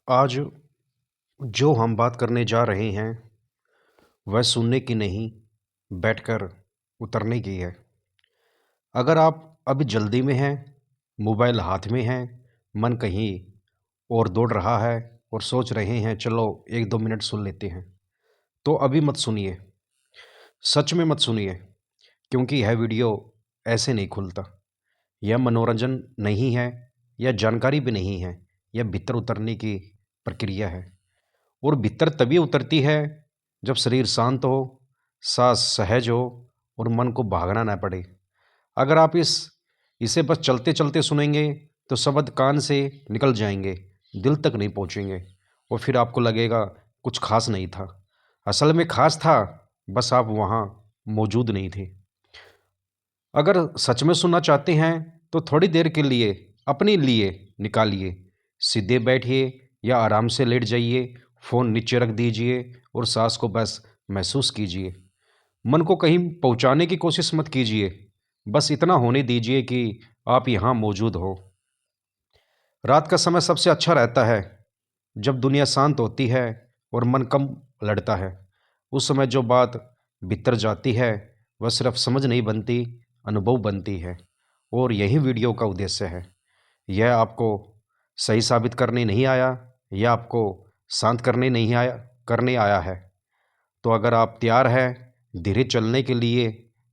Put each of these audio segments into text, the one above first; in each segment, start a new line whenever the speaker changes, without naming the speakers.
आज जो हम बात करने जा रहे हैं वह सुनने की नहीं, बैठकर उतरने की है। अगर आप अभी जल्दी में हैं, मोबाइल हाथ में है, मन कहीं और दौड़ रहा है और सोच रहे हैं चलो 1-2 मिनट सुन लेते हैं, तो अभी मत सुनिए। सच में मत सुनिए, क्योंकि यह वीडियो ऐसे नहीं खुलता। यह मनोरंजन नहीं है, यह जानकारी भी नहीं है, यह भीतर उतरने की प्रक्रिया है। और भीतर तभी उतरती है जब शरीर शांत हो, सांस सहज हो और मन को भागना ना पड़े। अगर आप इसे बस चलते चलते सुनेंगे तो शब्द कान से निकल जाएंगे, दिल तक नहीं पहुंचेंगे और फिर आपको लगेगा कुछ खास नहीं था। असल में खास था, बस आप वहाँ मौजूद नहीं थे। अगर सच में सुनना चाहते हैं तो थोड़ी देर के लिए अपने लिए निकालिए। सीधे बैठिए या आराम से लेट जाइए, फ़ोन नीचे रख दीजिए और सांस को बस महसूस कीजिए। मन को कहीं पहुंचाने की कोशिश मत कीजिए, बस इतना होने दीजिए कि आप यहाँ मौजूद हो। रात का समय सबसे अच्छा रहता है, जब दुनिया शांत होती है और मन कम लड़ता है। उस समय जो बात भीतर जाती है वह सिर्फ समझ नहीं बनती, अनुभव बनती है। और यही वीडियो का उद्देश्य है। यह आपको सही साबित करने नहीं आया, यह आपको शांत करने आया है। तो अगर आप तैयार हैं धीरे चलने के लिए,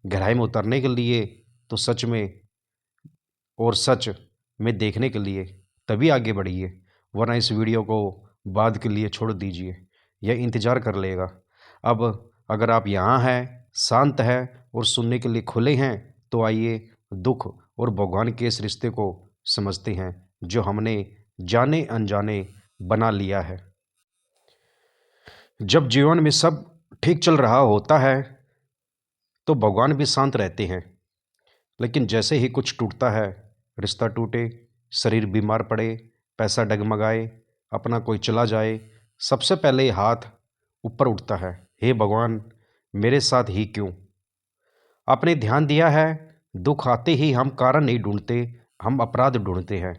गहराई में उतरने के लिए, तो सच में और सच में देखने के लिए तभी आगे बढ़िए, वरना इस वीडियो को बाद के लिए छोड़ दीजिए। यह इंतज़ार कर लेगा। अब अगर आप यहाँ हैं, शांत हैं और सुनने के लिए खुले हैं, तो आइए दुख और भगवान के इस रिश्ते को समझते हैं जो हमने जाने अनजाने बना लिया है। जब जीवन में सब ठीक चल रहा होता है तो भगवान भी शांत रहते हैं, लेकिन जैसे ही कुछ टूटता है, रिश्ता टूटे, शरीर बीमार पड़े, पैसा डगमगाए, अपना कोई चला जाए, सबसे पहले हाथ ऊपर उठता है, हे भगवान मेरे साथ ही क्यों। आपने ध्यान दिया है, दुख आते ही हम कारण नहीं ढूंढते, हम अपराध ढूंढते हैं।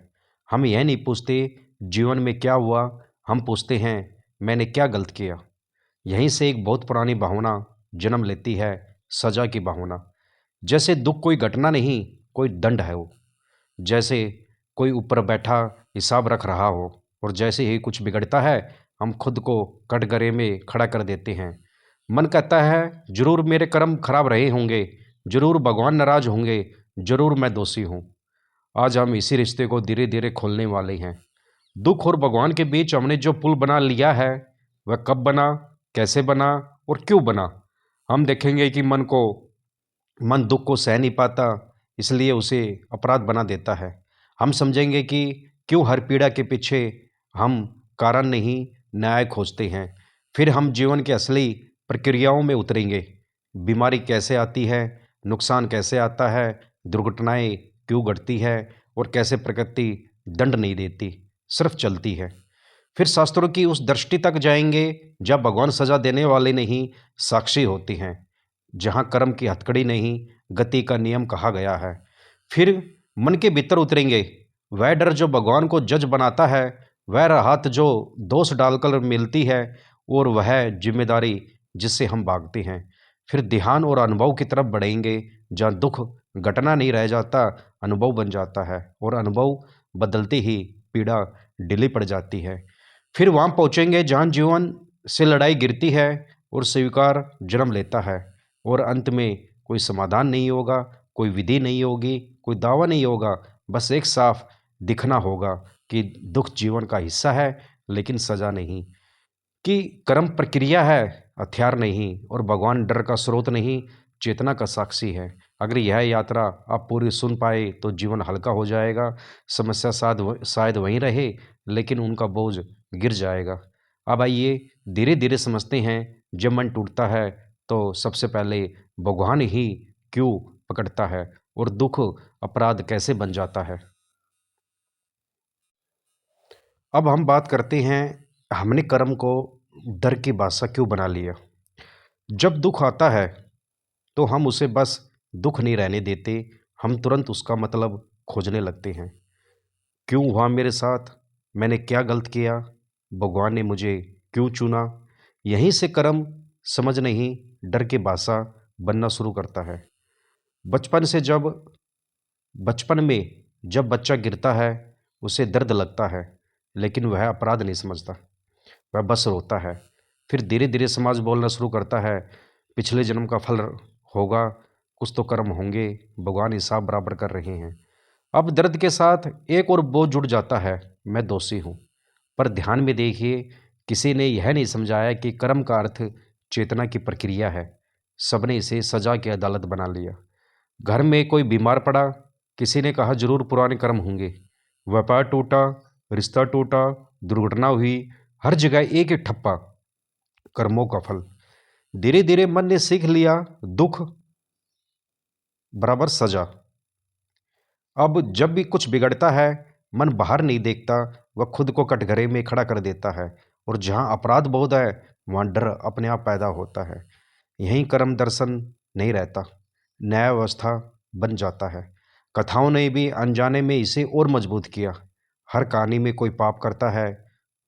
हम यह नहीं पूछते जीवन में क्या हुआ, हम पूछते हैं मैंने क्या गलत किया। यहीं से एक बहुत पुरानी भावना जन्म लेती है, सजा की भावना। जैसे दुख कोई घटना नहीं, कोई दंड है वो। जैसे कोई ऊपर बैठा हिसाब रख रहा हो और जैसे ही कुछ बिगड़ता है हम खुद को कटघरे में खड़ा कर देते हैं। मन कहता है जरूर मेरे कर्म खराब रहे होंगे, जरूर भगवान नाराज होंगे, जरूर मैं दोषी हूँ। आज हम इसी रिश्ते को धीरे धीरे खोलने वाले हैं। दुख और भगवान के बीच हमने जो पुल बना लिया है वह कब बना, कैसे बना और क्यों बना। हम देखेंगे कि मन दुख को सह नहीं पाता, इसलिए उसे अपराध बना देता है। हम समझेंगे कि क्यों हर पीड़ा के पीछे हम कारण नहीं, न्याय खोजते हैं। फिर हम जीवन की असली प्रक्रियाओं में उतरेंगे। बीमारी कैसे आती है, नुकसान कैसे आता है, दुर्घटनाएं क्यों घटती है और कैसे प्रकृति दंड नहीं देती, सिर्फ चलती है। फिर शास्त्रों की उस दृष्टि तक जाएंगे जब भगवान सजा देने वाले नहीं, साक्षी होते हैं। जहाँ कर्म की हथकड़ी नहीं, गति का नियम कहा गया है। फिर मन के भीतर उतरेंगे, वह डर जो भगवान को जज बनाता है, वह राहत जो दोष डालकर मिलती है और वह जिम्मेदारी जिससे हम भागते हैं। फिर ध्यान और अनुभव की तरफ बढ़ेंगे, जहाँ दुख घटना नहीं रह जाता, अनुभव बन जाता है और अनुभव बदलते ही पीड़ा ढीली पड़ जाती है। फिर वहाँ पहुँचेंगे जहाँ जीवन से लड़ाई गिरती है और स्वीकार जन्म लेता है और अंत में कोई समाधान नहीं होगा, कोई विधि नहीं होगी, कोई दावा नहीं होगा, बस एक साफ दिखना होगा कि दुख जीवन का हिस्सा है लेकिन सजा नहीं, कि कर्म प्रक्रिया है, हथियार नहीं, और भगवान डर का स्रोत नहीं, चेतना का साक्षी है। अगर यह यात्रा आप पूरी सुन पाए तो जीवन हल्का हो जाएगा। समस्या शायद वहीं रहे, लेकिन उनका बोझ गिर जाएगा। अब आइए धीरे धीरे समझते हैं, जब मन टूटता है तो सबसे पहले भगवान ही क्यों पकड़ता है और दुख अपराध कैसे बन जाता है। अब हम बात करते हैं, हमने कर्म को डर की भाषा क्यों बना लिया। जब दुख आता है तो हम उसे बस दुख नहीं रहने देते, हम तुरंत उसका मतलब खोजने लगते हैं। क्यों हुआ मेरे साथ, मैंने क्या गलत किया, भगवान ने मुझे क्यों चुना। यहीं से कर्म समझ नहीं डर के बासा बनना शुरू करता है। बचपन से जब बचपन में जब बच्चा गिरता है उसे दर्द लगता है, लेकिन वह अपराध नहीं समझता, वह बस रोता है। फिर धीरे धीरे समाज बोलना शुरू करता है, पिछले जन्म का फल होगा, कुछ तो कर्म होंगे, भगवान हिसाब बराबर कर रहे हैं। अब दर्द के साथ एक और बोझ जुड़ जाता है, मैं दोषी हूँ। पर ध्यान में देखिए, किसी ने यह नहीं समझाया कि कर्म का अर्थ चेतना की प्रक्रिया है। सबने इसे सजा की अदालत बना लिया। घर में कोई बीमार पड़ा, किसी ने कहा जरूर पुराने कर्म होंगे। व्यापार टूटा, रिश्ता टूटा, दुर्घटना हुई, हर जगह एक ही ठप्पा, कर्मों का फल। धीरे धीरे मन ने सीख लिया, दुख बराबर सजा। अब जब भी कुछ बिगड़ता है, मन बाहर नहीं देखता, वह खुद को कटघरे में खड़ा कर देता है। और जहाँ अपराध बोध है, वहाँ डर अपने आप पैदा होता है। यहीं कर्म दर्शन नहीं रहता, न्याय व्यवस्था बन जाता है। कथाओं ने भी अनजाने में इसे और मजबूत किया। हर कहानी में कोई पाप करता है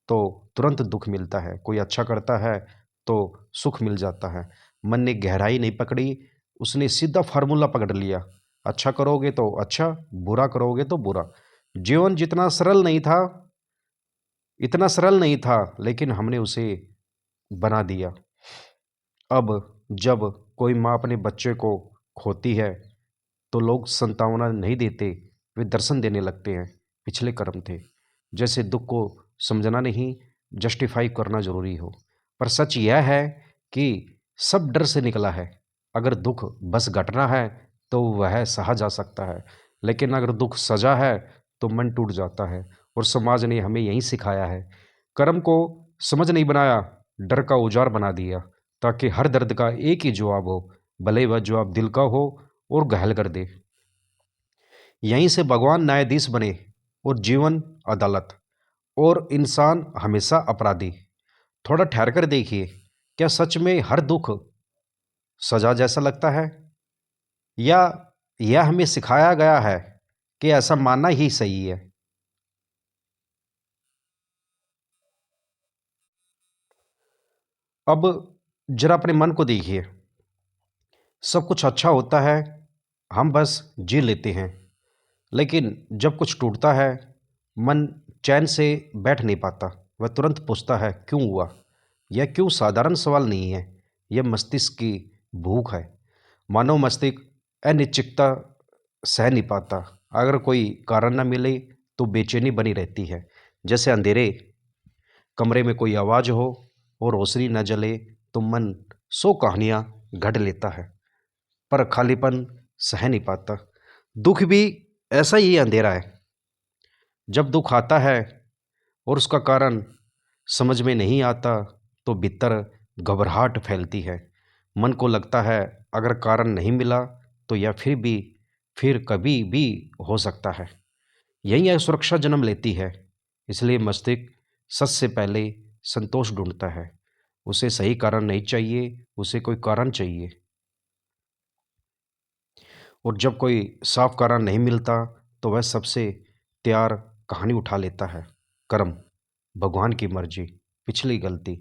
तो तुरंत दुख मिलता है, कोई अच्छा करता है तो सुख मिल जाता है। मन ने गहराई नहीं पकड़ी, उसने सीधा फार्मूला पकड़ लिया। अच्छा करोगे तो अच्छा, बुरा करोगे तो बुरा। जीवन इतना सरल नहीं था, लेकिन हमने उसे बना दिया। अब जब कोई माँ अपने बच्चे को खोती है तो लोग संतावना नहीं देते, वे दर्शन देने लगते हैं। पिछले कर्म थे, जैसे दुख को समझना नहीं, जस्टिफाई करना जरूरी हो। पर सच यह है कि सब डर से निकला है। अगर दुख बस घटना है तो वह सहा जा सकता है, लेकिन अगर दुख सजा है तो मन टूट जाता है। और समाज ने हमें यही सिखाया है। कर्म को समझ नहीं बनाया, डर का औजार बना दिया, ताकि हर दर्द का एक ही जवाब हो, भले वह जवाब दिल का हो और घायल कर दे। यहीं से भगवान न्यायाधीश बने और जीवन अदालत, और इंसान हमेशा अपराधी। थोड़ा ठहर कर देखिए, क्या सच में हर दुख सजा जैसा लगता है, या यह हमें सिखाया गया है कि ऐसा मानना ही सही है। अब जरा अपने मन को देखिए, सब कुछ अच्छा होता है, हम बस जी लेते हैं। लेकिन जब कुछ टूटता है, मन चैन से बैठ नहीं पाता। वह तुरंत पूछता है क्यों हुआ। यह क्यों साधारण सवाल नहीं है, यह मस्तिष्क की भूख है। मानव मस्तिष्क अनिश्चितता सह नहीं पाता। अगर कोई कारण न मिले तो बेचैनी बनी रहती है। जैसे अंधेरे कमरे में कोई आवाज़ हो और रोशनी न जले तो मन सौ कहानियाँ घड़ लेता है, पर खालीपन सह नहीं पाता। दुख भी ऐसा ही अंधेरा है। जब दुख आता है और उसका कारण समझ में नहीं आता तो भीतर घबराहट फैलती है। मन को लगता है अगर कारण नहीं मिला तो यह फिर कभी भी हो सकता है। यही असुरक्षा जन्म लेती है। इसलिए मस्तिष्क सच से पहले संतोष ढूंढता है। उसे सही कारण नहीं चाहिए, उसे कोई कारण चाहिए। और जब कोई साफ कारण नहीं मिलता तो वह सबसे तैयार कहानी उठा लेता है। कर्म, भगवान की मर्जी, पिछली गलती।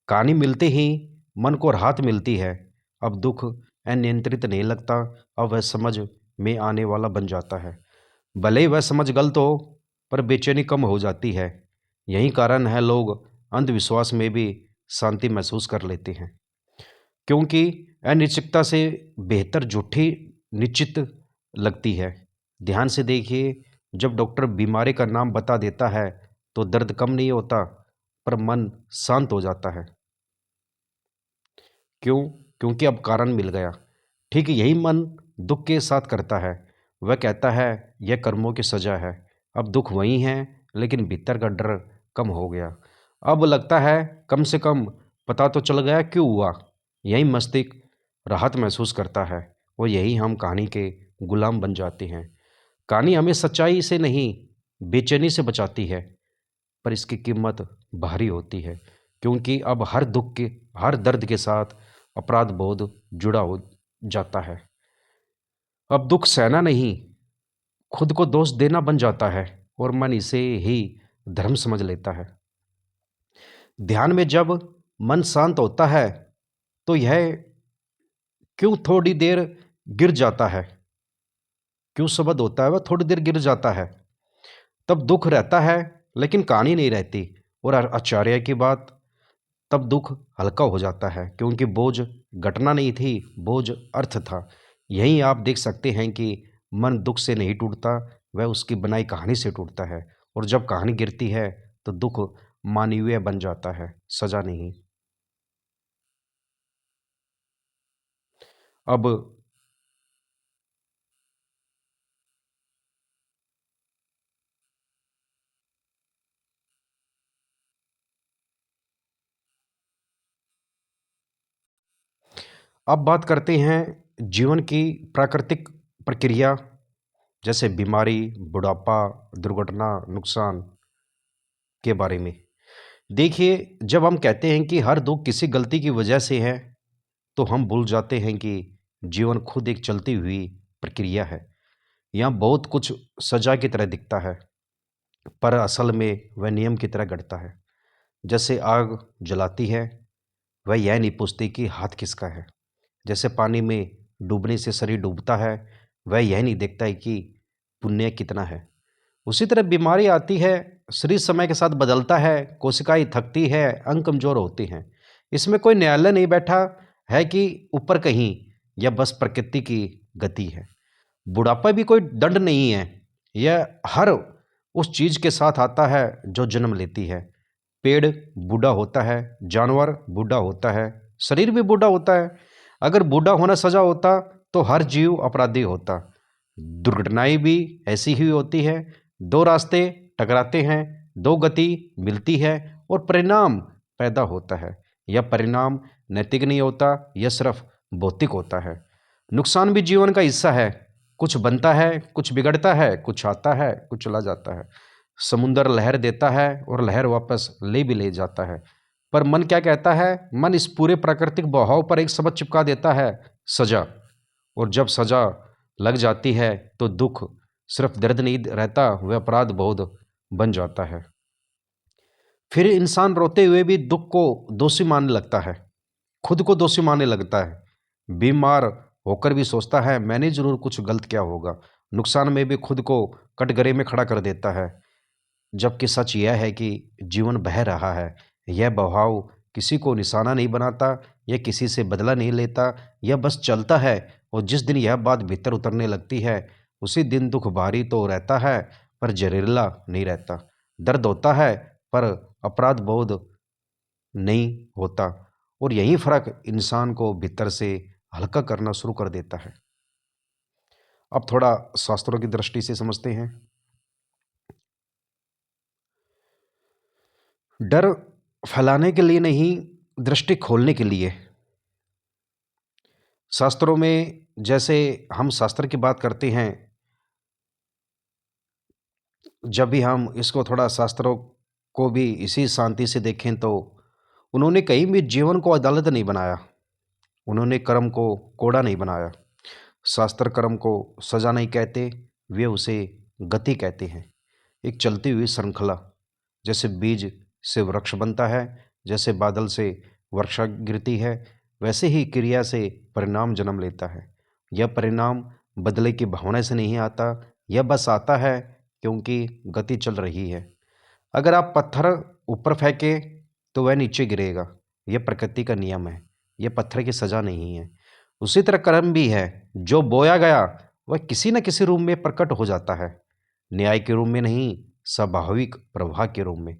कहानी मिलते ही मन को राहत मिलती है। अब दुख अनियंत्रित नहीं लगता, अब वह समझ में आने वाला बन जाता है। भले ही वह समझ गलत हो, पर बेचैनी कम हो जाती है। यही कारण है लोग अंधविश्वास में भी शांति महसूस कर लेते हैं, क्योंकि अनिश्चितता से बेहतर झूठी निश्चित लगती है। ध्यान से देखिए, जब डॉक्टर बीमारी का नाम बता देता है तो दर्द कम नहीं होता, पर मन शांत हो जाता है। क्यों? क्योंकि अब कारण मिल गया। ठीक यही मन दुख के साथ करता है। वह कहता है यह कर्मों की सजा है। अब दुख वही है, लेकिन भीतर का डर कम हो गया। अब लगता है कम से कम पता तो चल गया क्यों हुआ। यही मस्तिष्क राहत महसूस करता है, और यही हम कहानी के गुलाम बन जाते हैं। कहानी हमें सच्चाई से नहीं, बेचैनी से बचाती है, पर इसकी कीमत भारी होती है, क्योंकि अब हर दर्द के साथ अपराध बोध जुड़ा हो जाता है। अब दुख सहना नहीं, खुद को दोष देना बन जाता है, और मन इसे ही धर्म समझ लेता है। ध्यान में जब मन शांत होता है तो यह क्यों थोड़ी देर गिर जाता है, क्यों शब्द होता है वह थोड़ी देर गिर जाता है। तब दुख रहता है लेकिन कहानी नहीं रहती। और आचार्य की बात, तब दुख हल्का हो जाता है क्योंकि बोझ घटना नहीं थी, बोझ अर्थ था। यही आप देख सकते हैं कि मन दुख से नहीं टूटता, वह उसकी बनाई कहानी से टूटता है। और जब कहानी गिरती है तो दुख मानवीय बन जाता है, सजा नहीं। अब अब बात करते हैं जीवन की प्राकृतिक प्रक्रिया, जैसे बीमारी, बुढ़ापा, दुर्घटना, नुकसान के बारे में। देखिए, जब हम कहते हैं कि हर दुख किसी गलती की वजह से है, तो हम भूल जाते हैं कि जीवन खुद एक चलती हुई प्रक्रिया है। यहाँ बहुत कुछ सजा की तरह दिखता है, पर असल में वह नियम की तरह घटता है। जैसे आग जलाती है, वह यह नहीं पूछती कि हाथ किसका है। जैसे पानी में डूबने से शरीर डूबता है, वह यह नहीं देखता है कि पुण्य कितना है। उसी तरह बीमारी आती है, शरीर समय के साथ बदलता है, कोशिकाएं थकती है, अंग कमजोर होते हैं। इसमें कोई न्यायालय नहीं बैठा है कि ऊपर कहीं, यह बस प्रकृति की गति है। बुढ़ापा भी कोई दंड नहीं है, यह हर उस चीज के साथ आता है जो जन्म लेती है। पेड़ बूढ़ा होता है, जानवर बूढ़ा होता है, शरीर भी बूढ़ा होता है। अगर बूढ़ा होना सजा होता तो हर जीव अपराधी होता। दुर्घटनाएं भी ऐसी ही होती है। दो रास्ते टकराते हैं, दो गति मिलती है और परिणाम पैदा होता है। यह परिणाम नैतिक नहीं होता, यह सिर्फ भौतिक होता है। नुकसान भी जीवन का हिस्सा है। कुछ बनता है, कुछ बिगड़ता है, कुछ आता है, कुछ चला जाता है। समुंदर लहर देता है और लहर वापस ले भी ले जाता है। पर मन क्या कहता है? मन इस पूरे प्राकृतिक बहाव पर एक शब्द चिपका देता है, सजा। और जब सजा लग जाती है तो दुख सिर्फ दर्द नहीं रहता, वह अपराध बोध बन जाता है। फिर इंसान रोते हुए भी दुख को दोषी मानने लगता है, खुद को दोषी मानने लगता है। बीमार होकर भी सोचता है मैंने जरूर कुछ गलत किया होगा। नुकसान में भी खुद को कटघरे में खड़ा कर देता है। जबकि सच यह है कि जीवन बह रहा है, यह बहाव किसी को निशाना नहीं बनाता, यह किसी से बदला नहीं लेता, यह बस चलता है। और जिस दिन यह बात भीतर उतरने लगती है, उसी दिन दुख भारी तो रहता है पर जहरीला नहीं रहता। दर्द होता है पर अपराध बोध नहीं होता। और यही फर्क इंसान को भीतर से हल्का करना शुरू कर देता है। अब थोड़ा शास्त्रों की दृष्टि से समझते हैं। डर फैलाने के लिए नहीं, दृष्टि खोलने के लिए। शास्त्रों में जैसे हम शास्त्र की बात करते हैं, जब भी हम इसको थोड़ा शास्त्रों को भी इसी शांति से देखें तो उन्होंने कहीं भी जीवन को अदालत नहीं बनाया, उन्होंने कर्म को कोड़ा नहीं बनाया। शास्त्र कर्म को सजा नहीं कहते, वे उसे गति कहते हैं। एक चलती हुई श्रृंखला। जैसे बीज से वृक्ष बनता है, जैसे बादल से वर्षा गिरती है, वैसे ही क्रिया से परिणाम जन्म लेता है। यह परिणाम बदले की भावना से नहीं आता, यह बस आता है क्योंकि गति चल रही है। अगर आप पत्थर ऊपर फेंके तो वह नीचे गिरेगा, यह प्रकृति का नियम है, यह पत्थर की सजा नहीं है। उसी तरह कर्म भी है, जो बोया गया वह किसी न किसी रूप में प्रकट हो जाता है, न्याय के रूप में नहीं, स्वाभाविक प्रवाह के रूप में।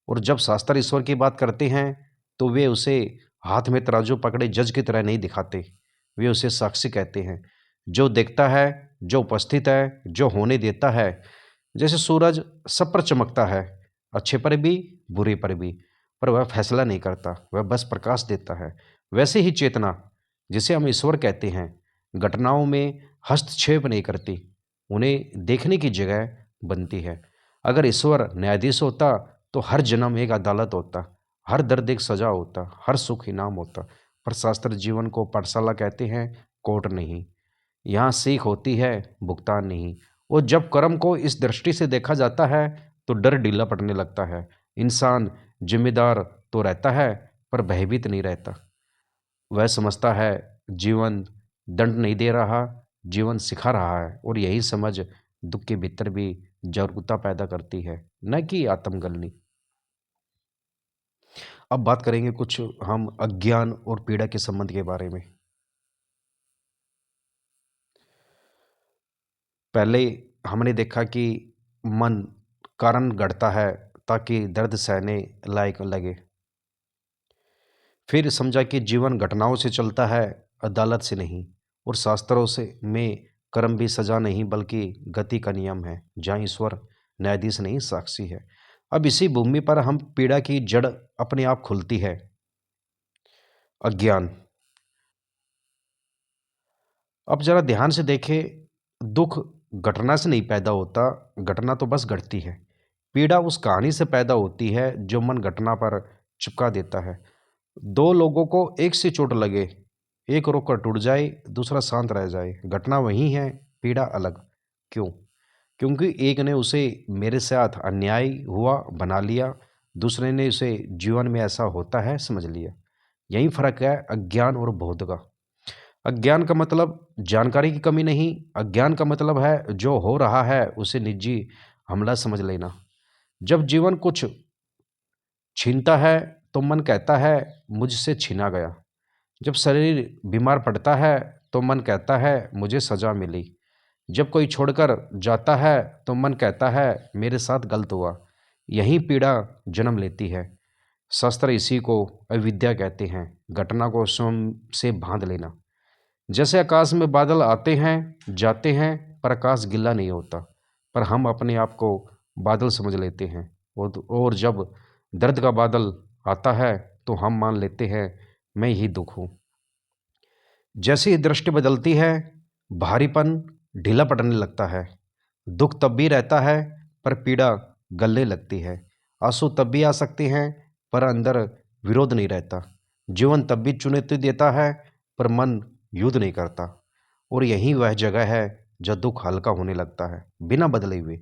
और जब शास्त्र ईश्वर की बात करते हैं तो वे उसे हाथ में तराजू पकड़े जज की तरह नहीं दिखाते, वे उसे साक्षी कहते हैं। जो देखता है, जो उपस्थित है, जो होने देता है। जैसे सूरज सब पर चमकता है, अच्छे पर भी, बुरे पर भी, पर वह फैसला नहीं करता, वह बस प्रकाश देता है। वैसे ही चेतना, जिसे हम ईश्वर कहते हैं, घटनाओं में हस्तक्षेप नहीं करती, उन्हें देखने की जगह बनती है। अगर ईश्वर न्यायाधीश होता तो हर जन्म एक अदालत होता, हर दर्द एक सजा होता, हर सुख इनाम होता। पर शास्त्र जीवन को पाठशाला कहते हैं, कोर्ट नहीं। यहाँ सीख होती है, भुगतान नहीं। और जब कर्म को इस दृष्टि से देखा जाता है तो डर ढीला पड़ने लगता है। इंसान जिम्मेदार तो रहता है, पर भयभीत नहीं रहता। वह समझता है जीवन दंड नहीं दे रहा, जीवन सिखा रहा है, और यही समझ दुख के भीतर भी जागरूकता पैदा करती है, न कि आत्मगलनी। अब बात करेंगे कुछ हम अज्ञान और पीड़ा के संबंध के बारे में। पहले हमने देखा कि मन कारण गढ़ता है ताकि दर्द सहने लायक लगे। फिर समझा कि जीवन घटनाओं से चलता है, अदालत से नहीं। और शास्त्रों से में कर्म भी सजा नहीं बल्कि गति का नियम है, जहाँ ईश्वर न्यायाधीश नहीं साक्षी है। अब इसी भूमि पर हम पीड़ा की जड़ अपने आप खुलती है। अज्ञान। अब जरा ध्यान से देखें, दुख घटना से नहीं पैदा होता, घटना तो बस घटती है। पीड़ा उस कहानी से पैदा होती है जो मन घटना पर चिपका देता है। दो लोगों को एक से चोट लगे, एक रोककर टूट जाए, दूसरा शांत रह जाए, घटना वही है, पीड़ा अलग। क्यों? क्योंकि एक ने उसे मेरे साथ अन्याय हुआ बना लिया, दूसरे ने उसे जीवन में ऐसा होता है समझ लिया। यही फर्क है अज्ञान और बोध का। अज्ञान का मतलब जानकारी की कमी नहीं, अज्ञान का मतलब है जो हो रहा है उसे निजी हमला समझ लेना। जब जीवन कुछ छीनता है तो मन कहता है मुझसे छीना गया। जब शरीर बीमार पड़ता है तो मन कहता है मुझे सजा मिली। जब कोई छोड़कर जाता है तो मन कहता है मेरे साथ गलत हुआ। यही पीड़ा जन्म लेती है। शास्त्र इसी को अविद्या कहते हैं, घटना को स्वयं से बांध लेना। जैसे आकाश में बादल आते हैं जाते हैं, पर आकाश गिला नहीं होता, पर हम अपने आप को बादल समझ लेते हैं। और जब दर्द का बादल आता है तो हम मान लेते हैं मैं ही दुख हूँ। जैसे ही दृष्टि बदलती है, भारीपन ढीला पड़ने लगता है। दुख तब भी रहता है, पर पीड़ा गलने लगती है। आंसू तब भी आ सकते हैं, पर अंदर विरोध नहीं रहता। जीवन तब भी चुनौती देता है, पर मन युद्ध नहीं करता। और यही वह जगह है जहाँ दुख हल्का होने लगता है, बिना बदले हुए।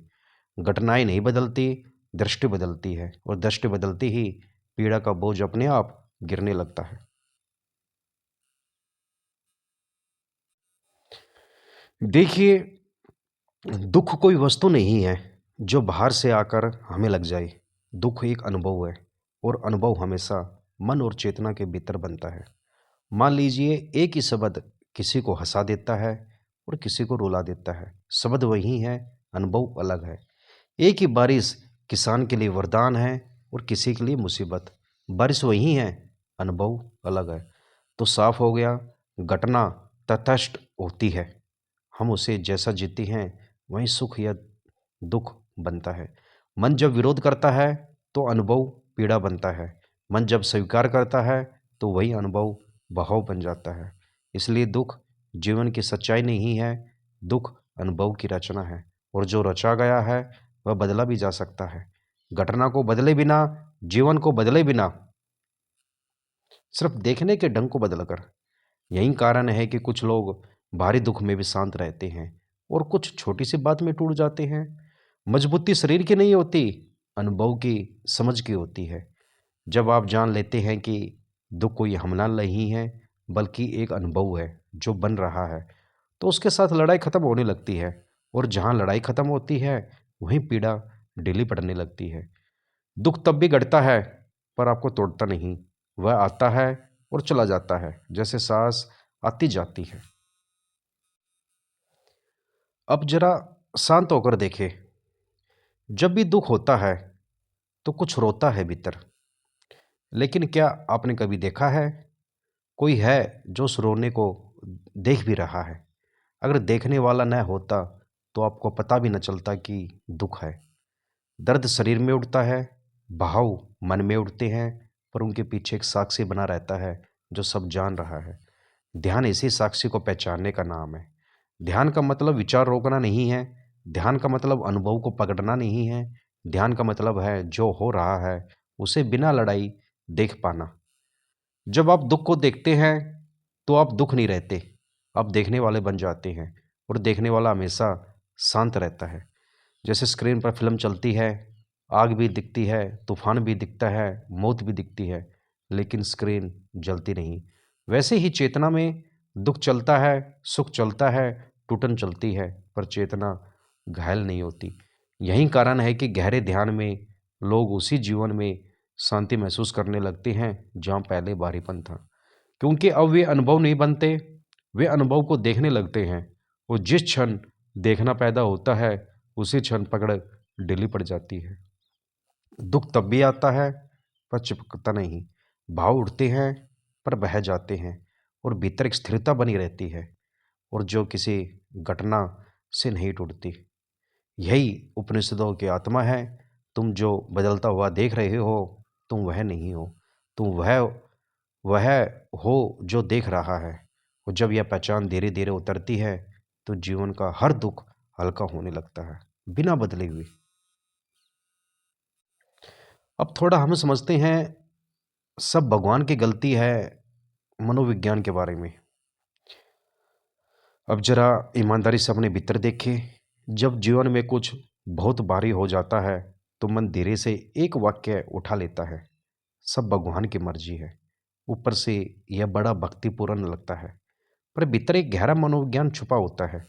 घटनाएं नहीं बदलती, दृष्टि बदलती है, और दृष्टि बदलती ही पीड़ा का बोझ अपने आप गिरने लगता है। देखिए, दुख कोई वस्तु नहीं है जो बाहर से आकर हमें लग जाए। दुख एक अनुभव है, और अनुभव हमेशा मन और चेतना के भीतर बनता है। मान लीजिए एक ही शब्द किसी को हंसा देता है और किसी को रुला देता है। शब्द वही है, अनुभव अलग है। एक ही बारिश किसान के लिए वरदान है और किसी के लिए मुसीबत। बारिश वही है, अनुभव अलग है। तो साफ हो गया, घटना तटस्थ होती है, हम उसे जैसा जीते हैं वही सुख या दुख बनता है। मन जब विरोध करता है तो अनुभव पीड़ा बनता है। मन जब स्वीकार करता है तो वही अनुभव बहाव बन जाता है। इसलिए दुख जीवन की सच्चाई नहीं है, दुख अनुभव की रचना है। और जो रचा गया है वह बदला भी जा सकता है। घटना को बदले बिना, जीवन को बदले बिना, सिर्फ देखने के ढंग को बदलकर। यही कारण है कि कुछ लोग भारी दुख में भी शांत रहते हैं और कुछ छोटी सी बात में टूट जाते हैं। मजबूती शरीर की नहीं होती, अनुभव की, समझ की होती है। जब आप जान लेते हैं कि दुख कोई हमला नहीं है बल्कि एक अनुभव है जो बन रहा है, तो उसके साथ लड़ाई खत्म होने लगती है। और जहाँ लड़ाई खत्म होती है वहीं पीड़ा ढीली पड़ने लगती है। दुख तब भी घटता है, पर आपको तोड़ता नहीं। वह आता है और चला जाता है, जैसे सांस आती जाती है। अब जरा शांत होकर देखें, जब भी दुख होता है तो कुछ रोता है भीतर। लेकिन क्या आपने कभी देखा है कोई है जो उस रोने को देख भी रहा है? अगर देखने वाला न होता तो आपको पता भी न चलता कि दुख है। दर्द शरीर में उठता है, भाव मन में उठते हैं, पर उनके पीछे एक साक्षी बना रहता है जो सब जान रहा है। ध्यान इसी साक्षी को पहचानने का नाम है। ध्यान का मतलब विचार रोकना नहीं है, ध्यान का मतलब अनुभव को पकड़ना नहीं है। ध्यान का मतलब है जो हो रहा है उसे बिना लड़ाई देख पाना। जब आप दुख को देखते हैं तो आप दुख नहीं रहते, आप देखने वाले बन जाते हैं। और देखने वाला हमेशा शांत रहता है। जैसे स्क्रीन पर फिल्म चलती है, आग भी दिखती है, तूफान भी दिखता है, मौत भी दिखती है, लेकिन स्क्रीन जलती नहीं। वैसे ही चेतना में दुख चलता है, सुख चलता है, टूटन चलती है, पर चेतना घायल नहीं होती। यही कारण है कि गहरे ध्यान में लोग उसी जीवन में शांति महसूस करने लगते हैं जहाँ पहले भारीपन था। क्योंकि अब वे अनुभव नहीं बनते, वे अनुभव को देखने लगते हैं। और जिस क्षण देखना पैदा होता है, उसी क्षण पकड़ ढीली पड़ जाती है। दुख तब भी आता है, पर चिपकता नहीं। भाव उठते हैं, पर बह जाते हैं, और भीतर एक स्थिरता बनी रहती है, और जो किसी घटना से नहीं टूटती। यही उपनिषदों की आत्मा है। तुम जो बदलता हुआ देख रहे हो, तुम वह नहीं हो। तुम वह हो जो देख रहा है। और जब यह पहचान धीरे धीरे उतरती है, तो जीवन का हर दुख हल्का होने लगता है, बिना बदले हुए। अब थोड़ा हम समझते हैं सब भगवान की गलती है मनोविज्ञान के बारे में। अब जरा ईमानदारी से अपने भीतर देखें। जब जीवन में कुछ बहुत भारी हो जाता है, तो मन धीरे से एक वाक्य उठा लेता है, सब भगवान की मर्जी है। ऊपर से यह बड़ा भक्तिपूर्ण लगता है, पर भीतर एक गहरा मनोविज्ञान छुपा होता है।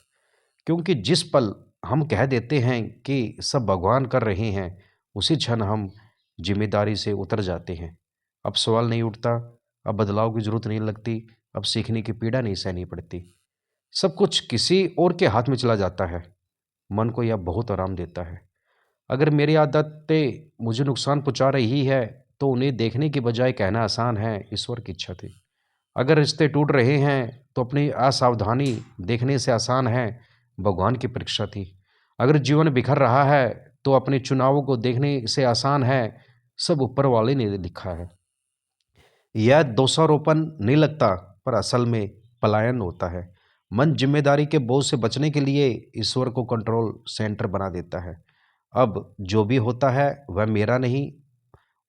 क्योंकि जिस पल हम कह देते हैं कि सब भगवान कर रहे हैं, उसी क्षण हम जिम्मेदारी से उतर जाते हैं। अब सवाल नहीं उठता, अब बदलाव की जरूरत नहीं लगती, अब सीखने की पीड़ा नहीं सहनी पड़ती। सब कुछ किसी और के हाथ में चला जाता है। मन को यह बहुत आराम देता है। अगर मेरी आदतें मुझे नुकसान पहुंचा रही है, तो उन्हें देखने की बजाय कहना आसान है, ईश्वर की इच्छा थी। अगर रिश्ते टूट रहे हैं, तो अपनी असावधानी देखने से आसान है, भगवान की परीक्षा थी। अगर जीवन बिखर रहा है, तो अपने चुनावों को देखने से आसान है, सब ऊपर वाले ने लिखा है। यह दोषारोपण नहीं लगता, पर असल में पलायन होता है। मन जिम्मेदारी के बोझ से बचने के लिए ईश्वर को कंट्रोल सेंटर बना देता है। अब जो भी होता है वह मेरा नहीं,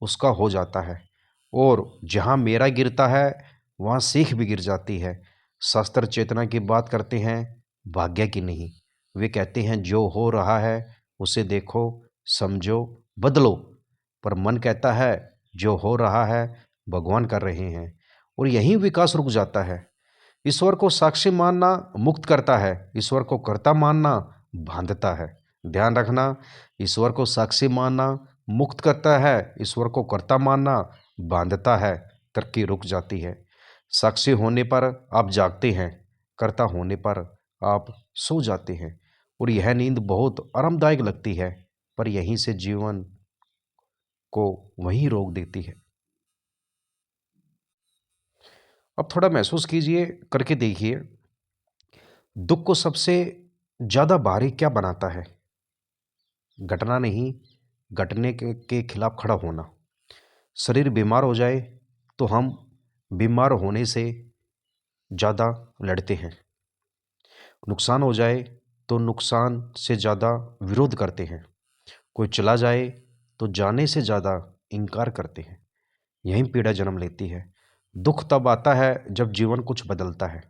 उसका हो जाता है। और जहाँ मेरा गिरता है, वहाँ सीख भी गिर जाती है। शास्त्र चेतना की बात करते हैं, भाग्य की नहीं। वे कहते हैं जो हो रहा है उसे देखो, समझो, बदलो। पर मन कहता है जो हो रहा है भगवान कर रहे हैं, और यहीं विकास रुक जाता है। ईश्वर को साक्षी मानना मुक्त करता है, ईश्वर को कर्ता मानना बांधता है। ध्यान रखना, ईश्वर को साक्षी मानना मुक्त करता है, ईश्वर को कर्ता मानना बांधता है। तरक्की रुक जाती है। साक्षी होने पर आप जागते हैं, कर्ता होने पर आप सो जाते हैं। और यह नींद बहुत आरामदायक लगती है, पर यहीं से जीवन को वहीं रोक देती है। अब थोड़ा महसूस कीजिए, करके देखिए, दुख को सबसे ज्यादा भारी क्या बनाता है? घटना नहीं, घटने के खिलाफ खड़ा होना। शरीर बीमार हो जाए, तो हम बीमार होने से ज़्यादा लड़ते हैं। नुकसान हो जाए, तो नुकसान से ज़्यादा विरोध करते हैं। कोई चला जाए, तो जाने से ज़्यादा इनकार करते हैं। यहीं पीड़ा जन्म लेती है। दुख तब आता है जब जीवन कुछ बदलता है।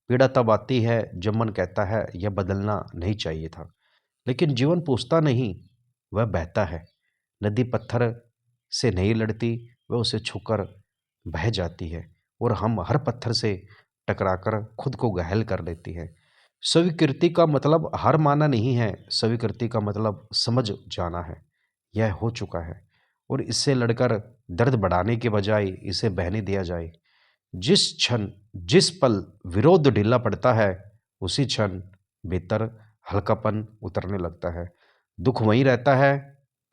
पीड़ा तब आती है जब मन कहता है यह बदलना नहीं चाहिए था। लेकिन जीवन पूछता नहीं, वह बहता है। नदी पत्थर से नहीं लड़ती, वह उसे छूकर बह जाती है। और हम हर पत्थर से टकराकर खुद को घायल कर लेती है। स्वीकृति का मतलब हार मानना नहीं है, स्वीकृति का मतलब समझ जाना है। यह हो चुका है, और इससे लड़कर दर्द बढ़ाने के बजाय इसे बहने दिया जाए। जिस क्षण, जिस पल विरोध ढीला पड़ता है, उसी क्षण भीतर हल्कापन उतरने लगता है। दुख वहीं रहता है,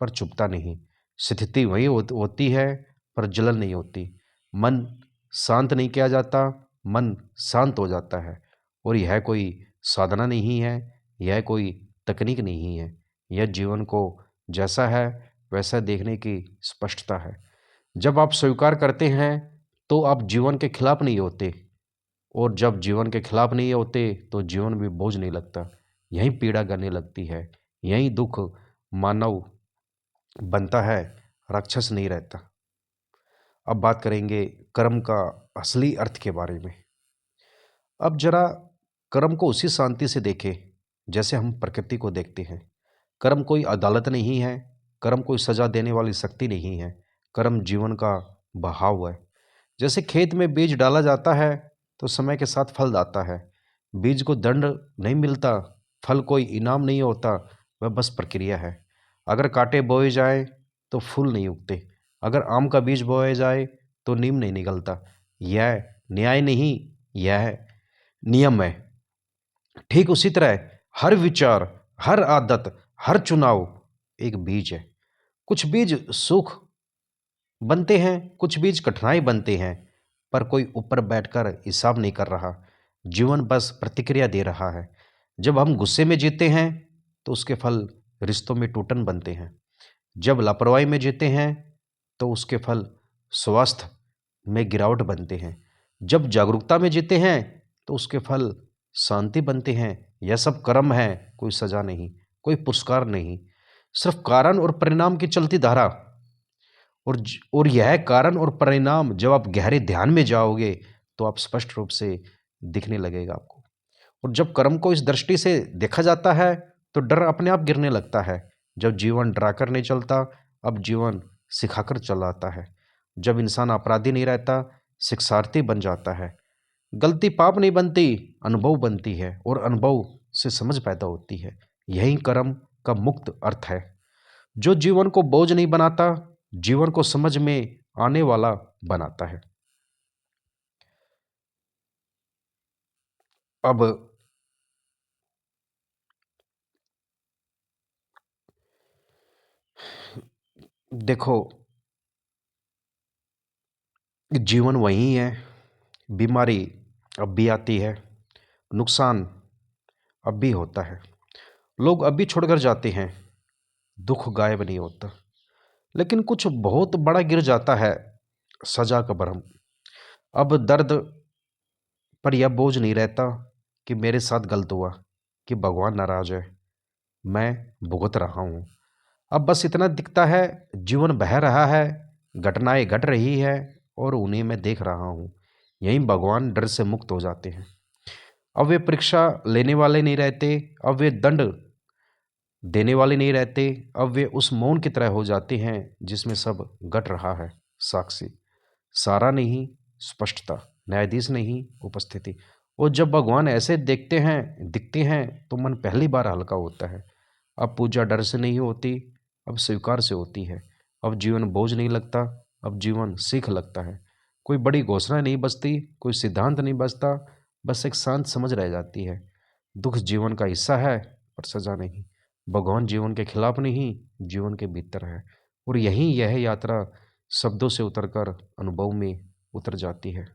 पर चुपता नहीं। स्थिति वहीं होती है, पर जलन नहीं होती। मन शांत नहीं किया जाता, मन शांत हो जाता है। और यह कोई साधना नहीं है, यह कोई तकनीक नहीं है, यह जीवन को जैसा है वैसा देखने की स्पष्टता है। जब आप स्वीकार करते हैं, तो आप जीवन के खिलाफ नहीं होते, और जब जीवन के खिलाफ नहीं होते, तो जीवन भी बोझ नहीं लगता। यही पीड़ा करने लगती है, यही दुख मानव बनता है, राक्षस नहीं रहता। अब बात करेंगे कर्म का असली अर्थ के बारे में। अब जरा कर्म को उसी शांति से देखें जैसे हम प्रकृति को देखते हैं। कर्म कोई अदालत नहीं है, कर्म कोई सजा देने वाली शक्ति नहीं है। कर्म जीवन का बहाव है। जैसे खेत में बीज डाला जाता है तो समय के साथ फल आता है। बीज को दंड नहीं मिलता, फल कोई इनाम नहीं होता, वह बस प्रक्रिया है। अगर कांटे बोए जाए तो फूल नहीं उगते, अगर आम का बीज बोया जाए तो नीम नहीं निकलता। यह न्याय नहीं, यह नियम है। ठीक उसी तरह हर विचार, हर आदत, हर चुनाव एक बीज है। कुछ बीज सुख बनते हैं, कुछ बीज कठिनाई बनते हैं, पर कोई ऊपर बैठकर हिसाब नहीं कर रहा। जीवन बस प्रतिक्रिया दे रहा है। जब हम गुस्से में जीते हैं तो उसके फल रिश्तों में टूटन बनते हैं। जब लापरवाही में जीते हैं तो उसके फल स्वास्थ्य में गिरावट बनते हैं। जब जागरूकता में जीते हैं तो उसके फल शांति बनते हैं। यह सब कर्म है, कोई सजा नहीं, कोई पुरस्कार नहीं, सिर्फ कारण और परिणाम की चलती धारा। और यह कारण और परिणाम जब आप गहरे ध्यान में जाओगे तो आप स्पष्ट रूप से दिखने लगेगा आपको। और जब कर्म को इस दृष्टि से देखा जाता है तो डर अपने आप गिरने लगता है। जब जीवन डराकर नहीं चलता, अब जीवन सिखाकर चलाता है। जब इंसान अपराधी नहीं रहता, शिक्षार्थी बन जाता है। गलती पाप नहीं बनती, अनुभव बनती है, और अनुभव से समझ पैदा होती है। यही कर्म का मुक्त अर्थ है, जो जीवन को बोझ नहीं बनाता, जीवन को समझ में आने वाला बनाता है। अब देखो, जीवन वही है। बीमारी अब भी आती है, नुकसान अब भी होता है, लोग अब भी छोड़कर जाते हैं, दुख गायब नहीं होता। लेकिन कुछ बहुत बड़ा गिर जाता है, सजा का भरम। अब दर्द पर यह बोझ नहीं रहता कि मेरे साथ गलत हुआ, कि भगवान नाराज है, मैं भुगत रहा हूँ। अब बस इतना दिखता है, जीवन बह रहा है, घटनाएं घट रही है, और उन्हें मैं देख रहा हूँ। यहीं भगवान डर से मुक्त हो जाते हैं। अब वे परीक्षा लेने वाले नहीं रहते, अब वे दंड देने वाले नहीं रहते, अब वे उस मौन की तरह हो जाते हैं जिसमें सब घट रहा है। साक्षी, सारा नहीं, स्पष्टता, न्यायाधीश नहीं, उपस्थिति। और जब भगवान ऐसे देखते हैं, दिखते हैं, तो मन पहली बार हल्का होता है। अब पूजा डर से नहीं होती, अब स्वीकार से होती है। अब जीवन बोझ नहीं लगता, अब जीवन सीख लगता है। कोई बड़ी घोषणा नहीं बचती, कोई सिद्धांत नहीं बचता, बस एक शांत समझ रह जाती है। दुख जीवन का हिस्सा है, पर सजा नहीं। भगवान जीवन के खिलाफ नहीं, जीवन के भीतर है। और यही यह यात्रा शब्दों से उतरकर अनुभव में उतर जाती है।